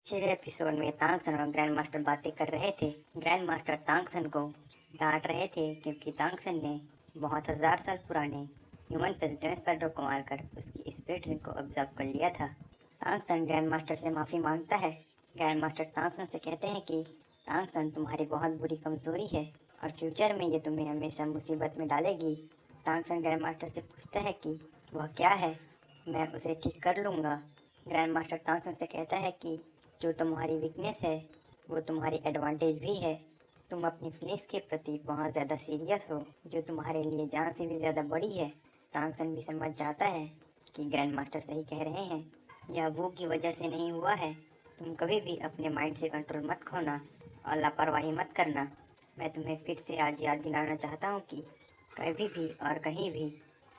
पिछले एपिसोड में तांगसन और ग्रैंड मास्टर बातें कर रहे थे। ग्रैंड मास्टर तांगसन को डांट रहे थे क्योंकि तांगसन ने बहुत हजार साल पुराने ह्यूमन फेस स्पाइडर को मारकर उसकी स्पिरिट रिंग को ऑब्जर्व कर लिया था। तांगसन ग्रैंड मास्टर से माफ़ी मांगता है। ग्रैंड मास्टर तांगसन से कहते हैं कि तांगसन तुम्हारी बहुत बुरी कमजोरी है और फ्यूचर में ये तुम्हें हमेशा मुसीबत में डालेगी। तांगसन ग्रैंड मास्टर से पूछता है कि वह क्या है, मैं उसे ठीक कर लूँगा। ग्रैंड मास्टर तांगसन से कहता है कि जो तुम्हारी वीकनेस है वो तुम्हारी एडवांटेज भी है। तुम अपनी फीलिंग्स के प्रति बहुत ज़्यादा सीरियस हो, जो तुम्हारे लिए जान से भी ज़्यादा बड़ी है। तांगसन भी समझ जाता है कि ग्रैंड मास्टर सही कह रहे हैं, यह वो की वजह से नहीं हुआ है। तुम कभी भी अपने माइंड से कंट्रोल मत खोना और लापरवाही मत करना। मैं तुम्हें फिर से आज याद दिलाना चाहता हूँ कि कभी भी और कहीं भी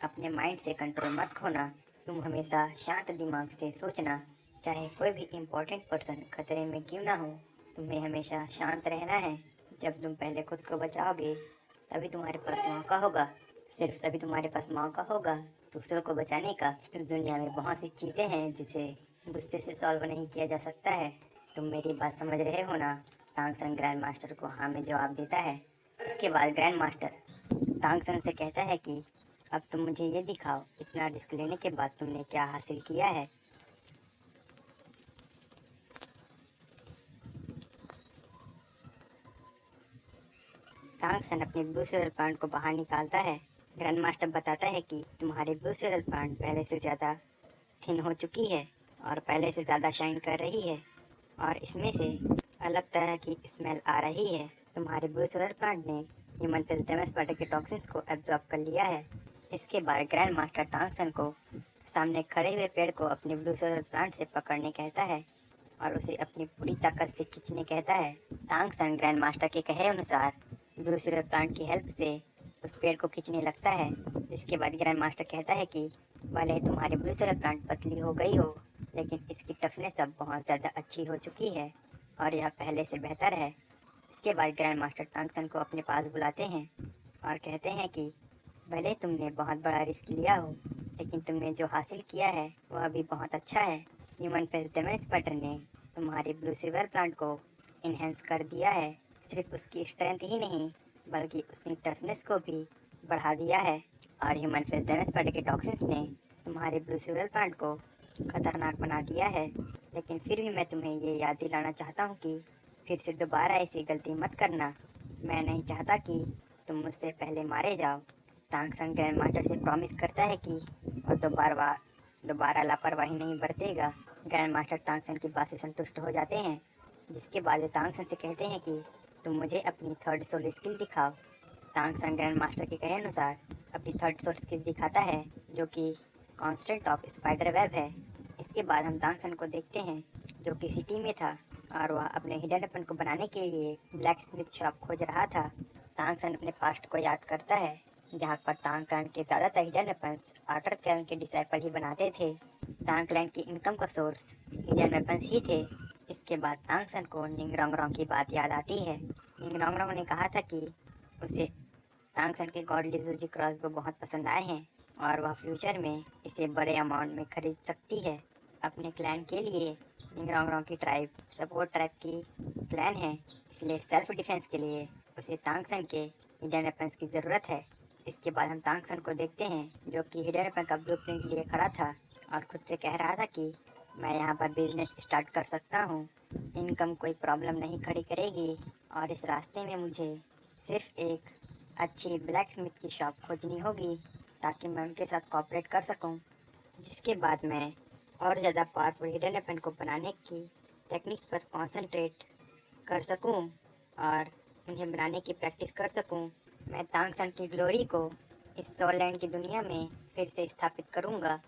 अपने माइंड से कंट्रोल मत खोना। तुम हमेशा शांत दिमाग से सोचना, चाहे कोई भी इम्पोर्टेंट पर्सन खतरे में क्यों ना हो। तुम्हें हमेशा शांत रहना है। जब तुम पहले खुद को बचाओगे तभी तुम्हारे पास मौका होगा, सिर्फ तभी तुम्हारे पास मौका होगा दूसरों को बचाने का। इस दुनिया में बहुत सी चीज़ें हैं जिसे गुस्से से सॉल्व नहीं किया जा सकता है। तुम मेरी बात समझ रहे हो ना? तांगसन ग्रैंड मास्टर को हाँ में जवाब देता है। इसके बाद ग्रैंड मास्टर तांगसन से कहता है कि अब तुम मुझे ये दिखाओ, इतना रिस्क लेने के बाद तुमने क्या हासिल किया है। तांगसन अपने ब्लू सिरल प्लांट को बाहर निकालता है। ग्रैंड मास्टर बताता है कि तुम्हारी ब्लू सिरल प्लांट पहले से ज़्यादा थिन हो चुकी है और पहले से ज़्यादा शाइन कर रही है और इसमें से अलग तरह की स्मेल आ रही है। तुम्हारे ब्लू सिरल प्लांट ने ह्यूमन फेस स्पाइडर के टॉक्सिन्स को एब्जॉर्ब कर लिया है। इसके बाद ग्रैंड मास्टर तांगसन को सामने खड़े हुए पेड़ को अपने ब्लू सिरल प्लांट से पकड़ने कहता है और उसे अपनी पूरी ताकत से खींचने कहता है। तांगसन ग्रैंड मास्टर के कहे अनुसार ब्लू सिरल प्लांट की हेल्प से उस पेड़ को खींचने लगता है। इसके बाद ग्रैंड मास्टर कहता है कि भले ही तुम्हारी ब्लू सिरल प्लांट पतली हो गई हो, लेकिन इसकी टफनेस अब बहुत ज़्यादा अच्छी हो चुकी है और यह पहले से बेहतर है। इसके बाद ग्रैंड मास्टर तांगसन को अपने पास बुलाते हैं और कहते हैं कि भले तुमने बहुत बड़ा रिस्क लिया हो, लेकिन तुमने जो हासिल किया है वह भी बहुत अच्छा है। ह्यूमन फेस स्पाइडर ने तुम्हारी ब्लू सिल्वर प्लांट को इन्हेंस कर दिया है। सिर्फ उसकी स्ट्रेंथ ही नहीं बल्कि उसकी टफनेस को भी बढ़ा दिया है। और ह्यूमन फेस स्पाइडर के टॉक्सिन्स ने तुम्हारे ब्लू सिल्वर प्लांट को खतरनाक बना दिया है। लेकिन फिर भी मैं तुम्हें ये याद दिलाना चाहता हूँ कि फिर से दोबारा ऐसी गलती मत करना। मैं नहीं चाहता कि तुम मुझसे पहले मारे जाओ। तांगसन ग्रैंड मास्टर से प्रॉमिस करता है कि वह दोबारा लापरवाही नहीं बरतेगा। ग्रैंड मास्टर तांगसन की बात से संतुष्ट हो जाते हैं, जिसके बाद वे तांगसन से कहते हैं कि तुम मुझे अपनी थर्ड सोल स्किल दिखाओ। तांगसन ग्रैंड मास्टर के कहे अनुसार अपनी थर्ड सोल स्किल दिखाता है, जो कि कॉन्स्टेंट ऑफ स्पाइडर वेब है। इसके बाद हम तांगसन को देखते हैं जो कि सिटी में था और वह अपने हिडन वेपन को बनाने के लिए ब्लैक स्मिथ शॉप खोज रहा था। तांगसन अपने पास्ट को याद करता है, जहाँ पर तांग क्लैन के ज़्यादातर हिडन वेपन्स आर्टर क्लैन के डिसाइपल ही बनाते थे। तांग क्लैन की इनकम का सोर्स हिडन वेपन्स ही थे। इसके बाद तांगसन को निंगरोंग की बात याद आती है। निंगरोंग ने कहा था कि उसे तांगसन के गॉडली जूजी क्रॉसबो बहुत पसंद आए हैं और वह फ्यूचर में इसे बड़े अमाउंट में खरीद सकती है अपने क्लैन के लिए। निंगरोंग की ट्राइब सपोर्ट ट्राइब की क्लैन है, इसलिए सेल्फ डिफेंस के लिए उसे तांगसन के हिडन वेपन्स की ज़रूरत है। इसके बाद हम तांगसन को देखते हैं जो कि हिडन वेपन का ब्लूप्रिंट लिए खड़ा था और खुद से कह रहा था कि मैं यहाँ पर बिजनेस स्टार्ट कर सकता हूँ, इनकम कोई प्रॉब्लम नहीं खड़ी करेगी और इस रास्ते में मुझे सिर्फ एक अच्छी ब्लैक स्मिथ की शॉप खोजनी होगी ताकि मैं उनके साथ कॉपरेट कर सकूँ, जिसके बाद मैं और ज़्यादा पावरफुल हिडन वेपन को बनाने की टेक्निक्स पर कॉन्सेंट्रेट कर सकूँ और उन्हें बनाने की प्रैक्टिस कर सकूँ। मैं तांगसन की ग्लोरी को इस सोलैंड की दुनिया में फिर से स्थापित करूँगा।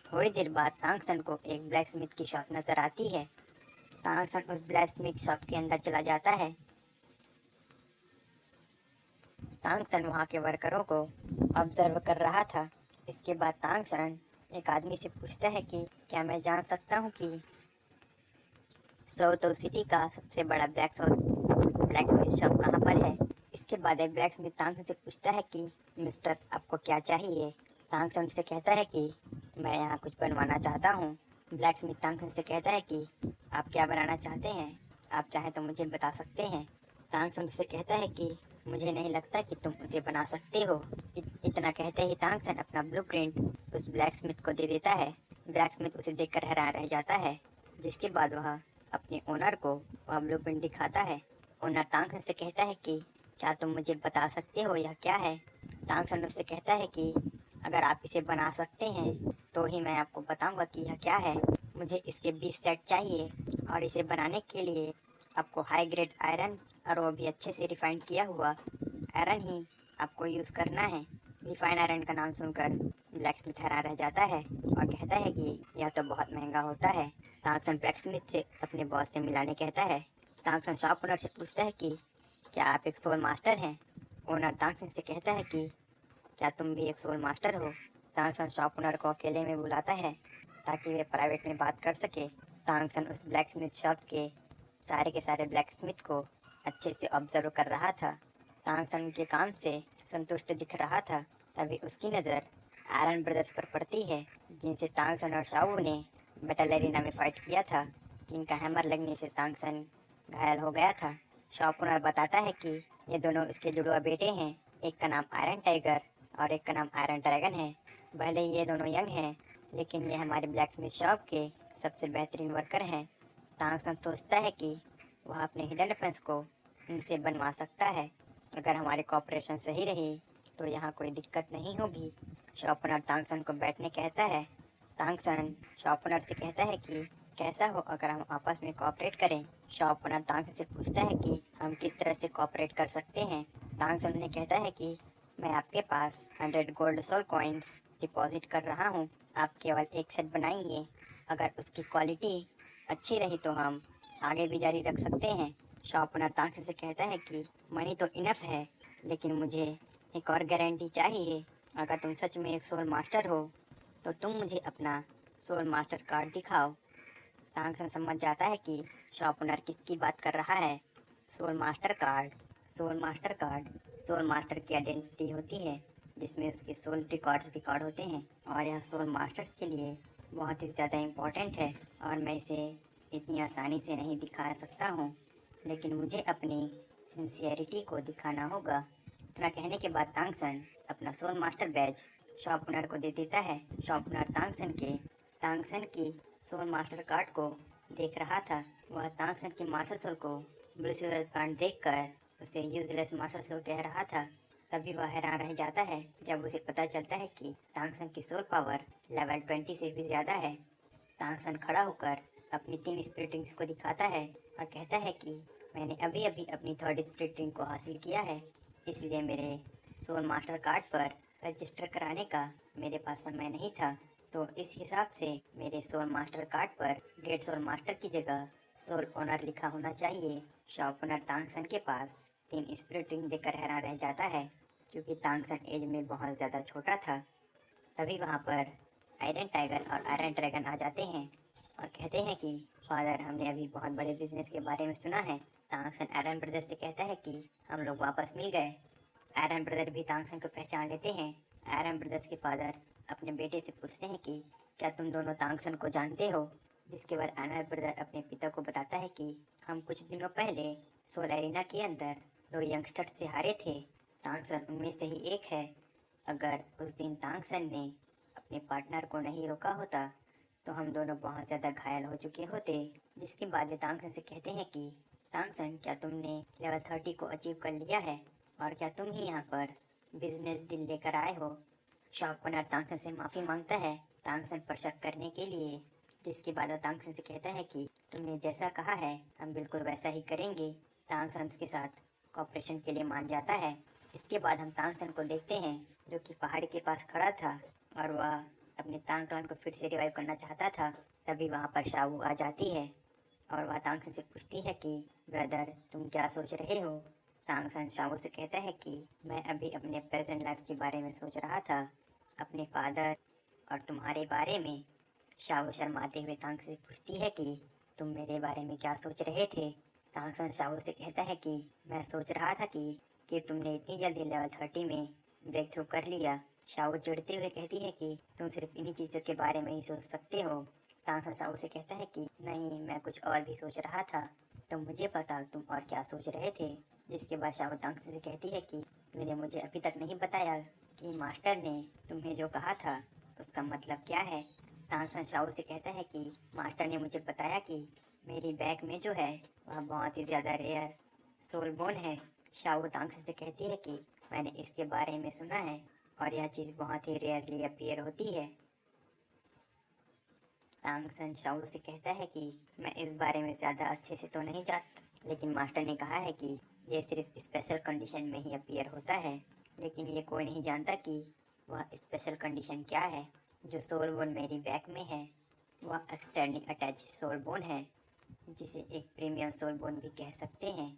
थोड़ी देर बाद तांगसन को एक ब्लैक स्मिथ की शॉप नज़र आती है। तांगसन उस ब्लैक स्मिथ शॉप के अंदर चला जाता है। तांगसन वहाँ के वर्करों को ऑब्जर्व कर रहा था। इसके बाद तांगसन एक आदमी से पूछता है कि क्या मैं जान सकता हूँ कि सोतो सिटी का सबसे बड़ा ब्लैक स्मिथ शॉप कहाँ पर है। इसके बाद एक ब्लैक स्मिथ तांगसन से पूछता है कि मिस्टर आपको क्या चाहिए। तांगसन से कहता है कि मैं यहाँ कुछ बनवाना चाहता हूँ। ब्लैक स्मिथ तांगसन से कहता है कि आप क्या बनाना चाहते हैं? आप चाहें तो मुझे बता सकते हैं। तांगसन उससे कहता है कि मुझे नहीं लगता कि तुम उसे बना सकते हो। इतना कहते ही तांगसन अपना ब्लूप्रिंट उस ब्लैक स्मिथ को दे देता है। ब्लैक स्मिथ उसे देखकर हैरान रह जाता है, जिसके बाद वह अपने ओनर को वह ब्लूप्रिंट दिखाता है। ओनर तांगसन से कहता है कि क्या तुम मुझे बता सकते हो यह क्या है? तांगसन उससे कहता है कि अगर आप इसे बना सकते हैं तो ही मैं आपको बताऊंगा कि यह क्या है। मुझे इसके 20 सेट चाहिए और इसे बनाने के लिए आपको हाई ग्रेड आयरन और वो भी अच्छे से रिफाइंड किया हुआ आयरन ही आपको यूज़ करना है। रिफाइन आयरन का नाम सुनकर ब्लैक स्मिथ हैरान रह जाता है और कहता है कि यह तो बहुत महंगा होता है। तांगसन ब्लैक स्मिथ से अपने बॉस से मिलाने कहता है। तांगसन शॉप ओनर से पूछता है कि क्या आप एक सोल मास्टर हैं? ओनर तांगसन से कहता है कि क्या तुम भी एक सोल मास्टर हो? तांगसन शॉप ओनर को अकेले में बुलाता है ताकि वे प्राइवेट में बात कर सके। तांगसन उस ब्लैक स्मिथ शॉप के सारे ब्लैक स्मिथ को अच्छे से ऑब्जर्व कर रहा था। तांगसन के काम से संतुष्ट दिख रहा था। तभी उसकी नज़र आयरन ब्रदर्स पर पड़ती है, जिनसे तांगसन और शाओ ने बैटल एरिना में फाइट किया था, जिनका हैमर लगने से तांगसन घायल हो गया था। शॉप ओनर बताता है कि ये दोनों इसके जुड़वा बेटे हैं। एक का नाम आयरन टाइगर और एक का नाम आयरन ड्रैगन है। भले ही ये दोनों यंग हैं, लेकिन ये हमारे ब्लैक स्मिथ शॉप के सबसे बेहतरीन वर्कर हैं। तांगसन सोचता है कि वह अपने हिडन वेपन्स को इनसे बनवा सकता है। अगर हमारी कॉपरेशन सही रही तो यहाँ कोई दिक्कत नहीं होगी। शॉप ओनर तांगसन को बैठने कहता है। तांगसन शॉप ओनर से कहता है कि कैसा हो अगर हम आपस में कोऑपरेट करें। शॉप ओनर तांगसन से पूछता है कि हम किस तरह से कोऑपरेट कर सकते हैं। तांगसन ने कहता है कि मैं आपके पास 100 गोल्ड सोल कॉइन्स डिपॉजिट कर रहा हूँ। आप केवल एक सेट बनाएंगे। अगर उसकी क्वालिटी अच्छी रही तो हम आगे भी जारी रख सकते हैं। शॉप ओनर तांगसन से कहता है कि मनी तो इनफ है, लेकिन मुझे एक और गारंटी चाहिए। अगर तुम सच में एक सोल मास्टर हो तो तुम मुझे अपना सोल मास्टर कार्ड दिखाओ। तांगसन समझ जाता है कि शॉप ओनर किसकी बात कर रहा है। Soul master card. Soul master card soul master की आइडेंटिटी होती है, जिसमें उसके सोल रिकॉर्ड होते हैं, और यह सोल मास्टर्स के लिए बहुत ही ज़्यादा इम्पोर्टेंट है और मैं इसे इतनी आसानी से नहीं दिखा सकता हूँ, लेकिन मुझे अपनी सिंसियरिटी को दिखाना होगा। इतना कहने के बाद तांगसन अपना soul master badge shop owner को दे देता है। शॉप ओनर तांगसन की सोल मास्टर कार्ड को देख रहा था। वह तांगसन की मार्शल सोल को ब्लू सिल्वर प्लांट देखकर उसे यूजलेस मार्शल सोल कह रहा था। तभी वह हैरान रह जाता है जब उसे पता चलता है कि तांगसन की सोल पावर लेवल 20 से भी ज़्यादा है। तांगसन खड़ा होकर अपनी 3 स्पिरिट रिंग्स को दिखाता है और कहता है कि मैंने अभी अभी अपनी 3rd स्पिरिट रिंग को हासिल किया है, इसलिए मेरे सोल मास्टर कार्ड पर रजिस्टर कराने का मेरे पास समय नहीं था। तो इस हिसाब से मेरे सोल मास्टर कार्ड पर ग्रेट सोल मास्टर की जगह सोल ओनर लिखा होना चाहिए। शॉप ओनर तांगसन के पास 3 स्पिरिट रिंग देकर हैरान रह जाता है, क्योंकि तांगसन एज में बहुत ज़्यादा छोटा था। तभी वहाँ पर आयरन टाइगर और आयरन ड्रैगन आ जाते हैं और कहते हैं कि फादर, हमने अभी बहुत बड़े बिजनेस के बारे में सुना है। तांगसन आयरन ब्रदर से कहता है कि हम लोग वापस मिल गए। आयरन ब्रदर भी तांगसन को पहचान लेते हैं। आयरन ब्रदर्स के फादर अपने बेटे से पूछते हैं कि क्या तुम दोनों तांगसन को जानते हो? जिसके बाद आयरन ब्रदर अपने पिता को बताता है कि हम कुछ दिनों पहले सोल एरिना के अंदर 2 यंगस्टर से हारे थे। तांगसन उनमें से ही एक है। अगर उस दिन तांगसन ने अपने पार्टनर को नहीं रोका होता तो हम दोनों बहुत ज़्यादा घायल हो चुके होते। जिसके बाद वे तांगसन से कहते हैं कि तांगसन, क्या तुमने लेवल 30 को अचीव कर लिया है और क्या तुम ही यहाँ पर बिजनेस डील लेकर आए हो? शॉप ओनर तांगसन से माफ़ी मांगता है तांगसन पर शक करने के लिए। जिसके बाद वो तांगसन से कहता है कि तुमने जैसा कहा है हम बिल्कुल वैसा ही करेंगे। तांगसन उसके साथ कॉपरेशन के लिए मान जाता है। इसके बाद हम तांगसन को देखते हैं, जो कि पहाड़ के पास खड़ा था और वह अपने तांगसन को फिर से रिवाइव करना चाहता था। तभी वहाँ पर शावू आ जाती है और वह तांगसन से पूछती है कि ब्रदर, तुम क्या सोच रहे हो? तांगसन शावू से कहता है कि मैं अभी अपने प्रेजेंट लाइफ के बारे में सोच रहा था, अपने फादर और तुम्हारे बारे में। शावू शर्माते हुए तांगसन से पूछती है कि तुम मेरे बारे में क्या सोच रहे थे? तांगसन शावू से कहता है कि मैं सोच रहा था कि तुमने इतनी जल्दी लेवल 30 में ब्रेक थ्रू कर लिया। शावू चिढ़ते हुए कहती है कि तुम सिर्फ इन्हीं चीज़ों के बारे में ही सोच सकते हो। तांगसन शाओ से कहता है कि नहीं, मैं कुछ और भी सोच रहा था, तो मुझे बता तुम और क्या सोच रहे थे। जिसके बाद शाओ तांगसन से कहती है कि तुमने मुझे अभी तक नहीं बताया कि मास्टर ने तुम्हें जो कहा था उसका मतलब क्या है। तांगसन शाओ से कहता है कि मास्टर ने मुझे बताया कि मेरी बैग में जो है वह बहुत ही ज़्यादा रेयर सोल बोन है। शाओ तांगसन से कहती है कि मैंने इसके बारे में सुना है और यह चीज़ बहुत ही रेयरली अपीयर होती है। तांगसन शाओ से कहता है कि मैं इस बारे में ज़्यादा अच्छे से तो नहीं जानता, लेकिन मास्टर ने कहा है कि यह सिर्फ स्पेशल कंडीशन में ही अपीयर होता है, लेकिन ये कोई नहीं जानता कि वह स्पेशल कंडीशन क्या है। जो सोल बोन मेरी बैग में है वह एक्सटर्नली अटैच सोल बोन है, जिसे एक प्रीमियम सोल बोन भी कह सकते हैं।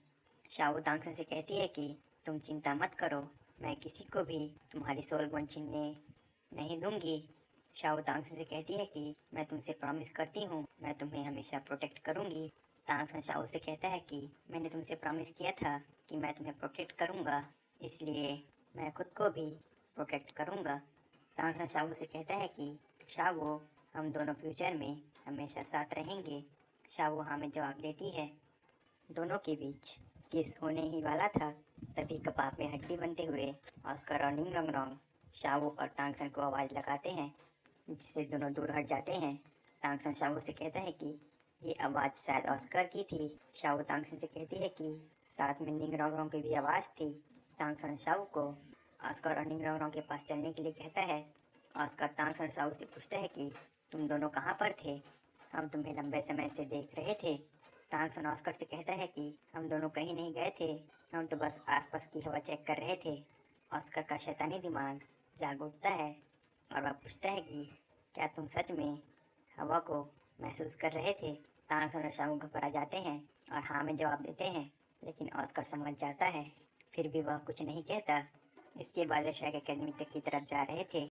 शाओ तांगसन से कहती है कि तुम चिंता मत करो, मैं किसी को भी तुम्हारी सोल बोन छीनने नहीं दूंगी। शाओ तांगसन से कहती है कि मैं तुमसे प्रॉमिस करती हूँ मैं तुम्हें हमेशा प्रोटेक्ट करूँगी। तांगसन शाओ से कहता है कि मैंने तुमसे प्रॉमिस किया था कि मैं तुम्हें प्रोटेक्ट करूँगा, इसलिए मैं खुद को भी प्रोटेक्ट करूँगा। तांगसन शाओ से कहता है कि शाओ, हम दोनों फ्यूचर में हमेशा साथ रहेंगे। शाओ हाँ में जवाब देती है। दोनों के बीच किस होने ही वाला था, तभी कपाप में हड्डी बनते हुए ऑस्कर और निंग रंग रॉन्ग शाओ और तांगसन को आवाज़ लगाते हैं, जिससे दोनों दूर हट जाते हैं। तांगसन शाओ से कहता है कि ये आवाज़ शायद ऑस्कर की थी। शाओ तांगसन से कहती है कि साथ में निंग रॉन्ग रॉन्ग की भी आवाज़ थी। तांगसन शाओ को ऑस्कर और निंग रॉन्ग रॉन्ग के पास चलने के लिए कहता है। ऑस्कर तांगसन शाओ से पूछता है कि तुम दोनों कहाँ पर थे, हम तुम्हें लंबे समय से देख रहे थे। तांगसन ऑस्कर से कहता है कि हम दोनों कहीं नहीं गए थे, हम तो बस आसपास की हवा चेक कर रहे थे। ऑस्कर का शैतानी दिमाग जाग उठता है और वह पूछता है कि क्या तुम सच में हवा को महसूस कर रहे थे। तांगसन और शाओ घबरा जाते हैं और हाँ में जवाब देते हैं, लेकिन ऑस्कर समझ जाता है, फिर भी वह कुछ नहीं कहता। इसके बाद वे शैक एकेडमी तक की तरफ जा रहे थे।